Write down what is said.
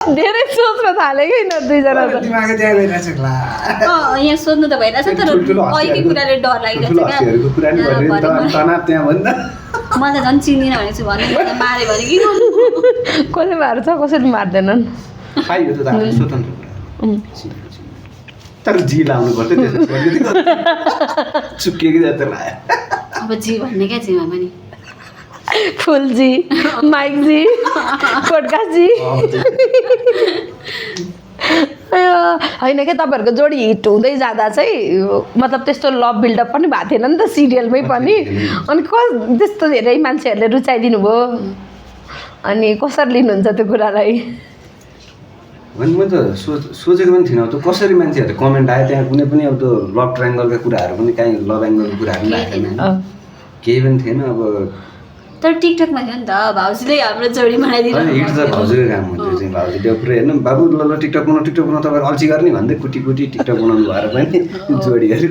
धेरै सोच्न थाले कि न दुईजना त दिमाग त्यहाँ गइरहेछ ला यहाँ सोध्नु त भइरहेछ तर अहिलेको कुराले डर लागिरहेछ हँसीहरूको कुरा नि गरिरहेको तनाव त्यहाँ भन्दा मलाई त झन् चिन्दिनँ भनेपछि भन्नु माऱ्यो भने के गर्नु कसले मार्छ कसैले मार्दैनन् पाइयो त आफ्नो स्वतन्त्र कुरा तर जी लाउनु पर्थ्यो त्यसो चुकिएको जस्तो लाग्यो अब जी भन्ने क्या जीमा पनि फुलजी माइकजी पोडकास्टजी होइन क्या तपाईँहरूको जोडी हिट हुँदै जाँदा चाहिँ मतलब त्यस्तो लभ बिल्डअप पनि भएको थिएन नि त सिरियलमै पनि अनि त्यस्तो धेरै मान्छेहरूले रुचाइदिनु भयो अनि कसरी लिनुहुन्छ त्यो कुरालाई भने म त सोचेको पनि थिइनँ त कसरी मान्छेहरूले कमेन्ट आयो त्यहाँ कुनै पनि अब त्यो लभ ट्रायङ्गलका कुराहरू पनि काहीँ लभ एङ्गलको कुराहरू पनि आएको थिएन केही पनि थिएन अब तर टिकटकमा थियो नि त भाउजूले हाम्रो जोडी बनाइदिनु हिट त भाउजूकै काम हो त्यो चाहिँ भाउजूले पुरै हेर्नु बाबु ल टिकटक बनाउनु तपाईँहरू अल्छी गर्ने भन्दै कुटी कुटी टिकटक बनाउनु भएर पनि जोडीहरू